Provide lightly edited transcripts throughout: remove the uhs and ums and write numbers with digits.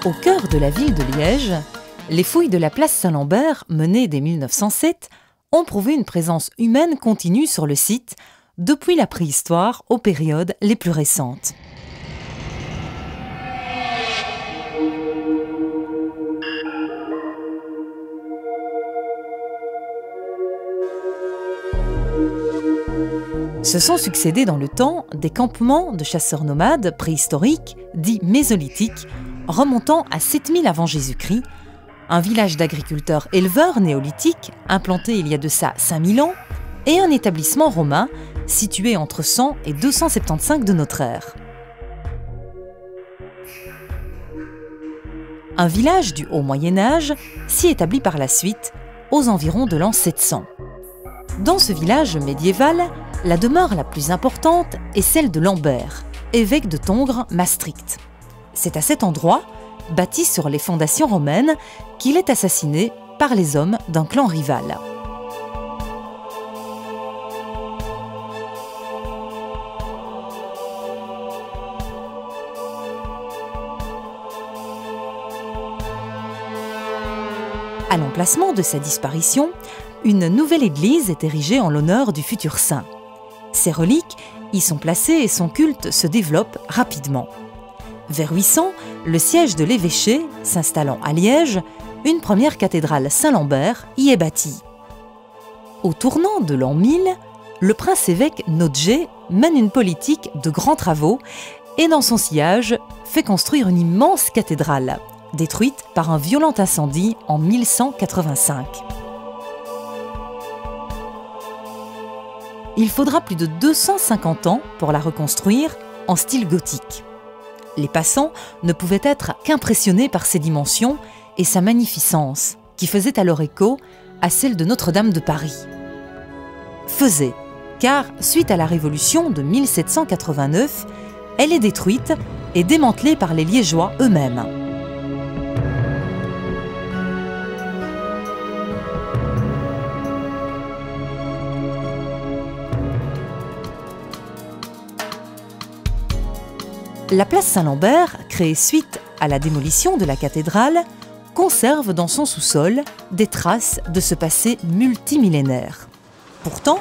Au cœur de la ville de Liège, les fouilles de la place Saint-Lambert, menées dès 1907, ont prouvé une présence humaine continue sur le site, depuis la préhistoire aux périodes les plus récentes. Se sont succédés dans le temps des campements de chasseurs nomades préhistoriques, dits mésolithiques, remontant à 7000 avant Jésus-Christ, un village d'agriculteurs éleveurs néolithiques implanté il y a de ça 5000 ans, et un établissement romain situé entre 100 et 275 de notre ère. Un village du Haut Moyen-Âge s'y établit par la suite, aux environs de l'an 700. Dans ce village médiéval, la demeure la plus importante est celle de Lambert, évêque de Tongres-Maastricht. C'est à cet endroit, bâti sur les fondations romaines, qu'il est assassiné par les hommes d'un clan rival. À l'emplacement de sa disparition, une nouvelle église est érigée en l'honneur du futur saint. Ses reliques y sont placées et son culte se développe rapidement. Vers 800, le siège de l'évêché s'installant à Liège, une première cathédrale Saint-Lambert y est bâtie. Au tournant de l'an 1000, le prince-évêque Notger mène une politique de grands travaux et dans son sillage fait construire une immense cathédrale, détruite par un violent incendie en 1185. Il faudra plus de 250 ans pour la reconstruire en style gothique. Les passants ne pouvaient être qu'impressionnés par ses dimensions et sa magnificence, qui faisait alors écho à celle de Notre-Dame de Paris. Faisait, car suite à la Révolution de 1789, elle est détruite et démantelée par les Liégeois eux-mêmes. La place Saint-Lambert, créée suite à la démolition de la cathédrale, conserve dans son sous-sol des traces de ce passé multimillénaire. Pourtant,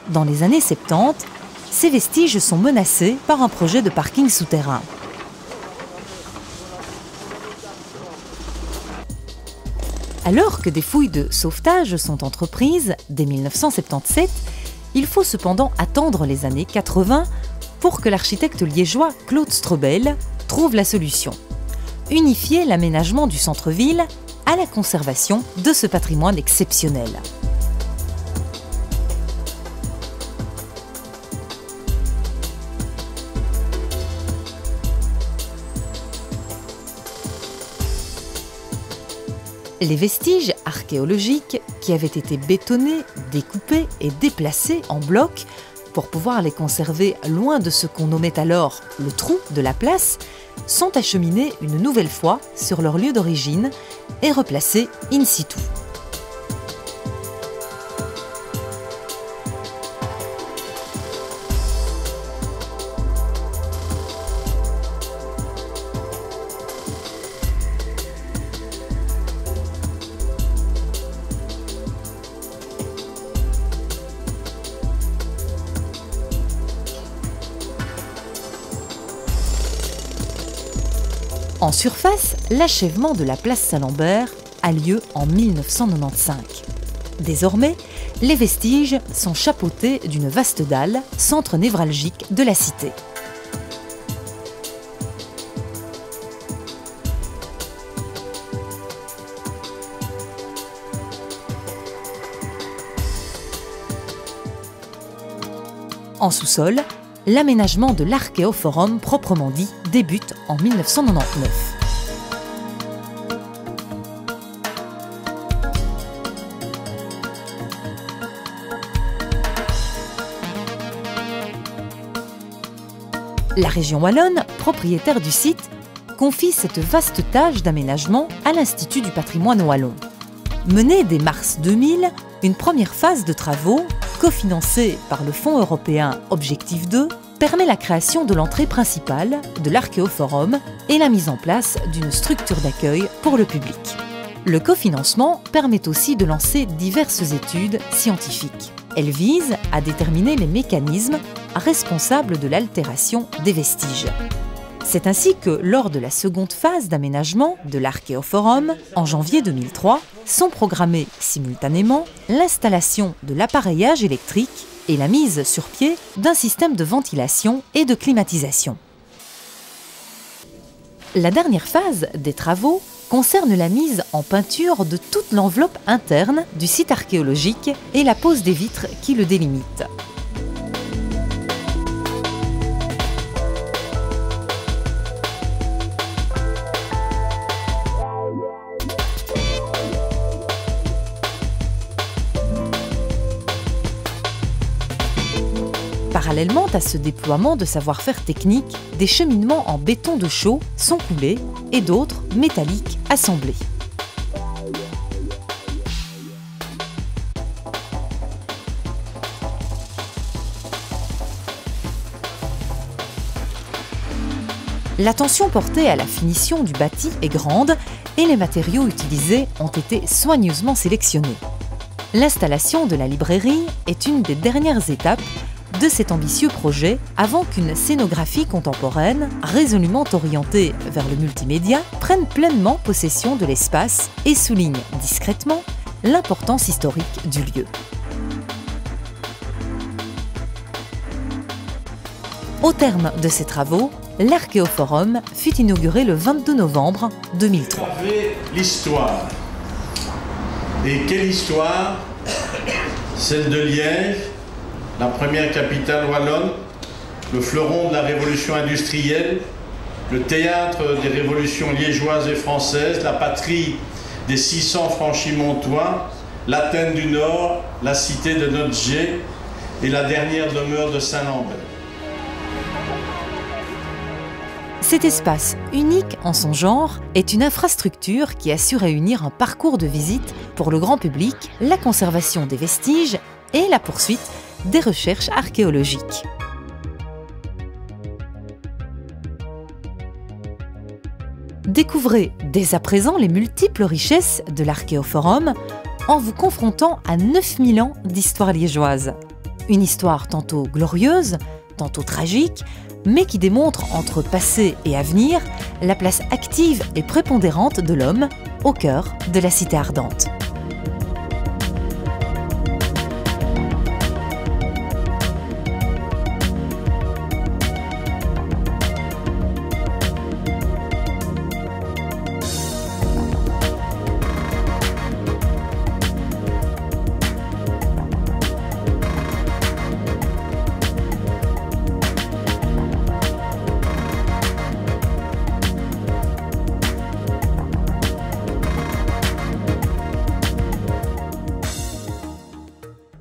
dans les années 70, ces vestiges sont menacés par un projet de parking souterrain. Alors que des fouilles de sauvetage sont entreprises dès 1977, il faut cependant attendre les années 80 pour que l'architecte liégeois Claude Strobel trouve la solution: unifier l'aménagement du centre-ville à la conservation de ce patrimoine exceptionnel. Les vestiges archéologiques qui avaient été bétonnés, découpés et déplacés en blocs pour pouvoir les conserver loin de ce qu'on nommait alors le trou de la place, sont acheminés une nouvelle fois sur leur lieu d'origine et replacés in situ. En surface, l'achèvement de la place Saint-Lambert a lieu en 1995. Désormais, les vestiges sont chapeautés d'une vaste dalle, centre névralgique de la cité. En sous-sol, l'aménagement de l'Archéoforum proprement dit débute en 1999. La région wallonne, propriétaire du site, confie cette vaste tâche d'aménagement à l'Institut du patrimoine wallon. Menée dès mars 2000, une première phase de travaux, cofinancée par le Fonds européen Objectif 2, permet la création de l'entrée principale de l'Archéoforum et la mise en place d'une structure d'accueil pour le public. Le cofinancement permet aussi de lancer diverses études scientifiques. Elles visent à déterminer les mécanismes responsables de l'altération des vestiges. C'est ainsi que, lors de la seconde phase d'aménagement de l'Archéoforum, en janvier 2003, sont programmées simultanément l'installation de l'appareillage électrique et la mise sur pied d'un système de ventilation et de climatisation. La dernière phase des travaux concerne la mise en peinture de toute l'enveloppe interne du site archéologique et la pose des vitres qui le délimitent. Parallèlement à ce déploiement de savoir-faire technique, des cheminements en béton de chaux sont coulés et d'autres métalliques assemblés. L'attention portée à la finition du bâti est grande et les matériaux utilisés ont été soigneusement sélectionnés. L'installation de la librairie est une des dernières étapes de cet ambitieux projet avant qu'une scénographie contemporaine, résolument orientée vers le multimédia, prenne pleinement possession de l'espace et souligne discrètement l'importance historique du lieu. Au terme de ces travaux, l'Archéoforum fut inauguré le 22 novembre 2003. L'histoire. Et quelle histoire? Celle de Liège, la première capitale wallonne, le fleuron de la révolution industrielle, le théâtre des révolutions liégeoises et françaises, la patrie des 600 franchimontois, l'Athènes du Nord, la cité de Notgé et la dernière demeure de Saint-Lambert. Cet espace, unique en son genre, est une infrastructure qui a su réunir un parcours de visite pour le grand public, la conservation des vestiges et la poursuite des recherches archéologiques. Découvrez dès à présent les multiples richesses de l'Archéoforum en vous confrontant à 9000 ans d'histoire liégeoise. Une histoire tantôt glorieuse, tantôt tragique, mais qui démontre entre passé et avenir la place active et prépondérante de l'homme au cœur de la cité ardente.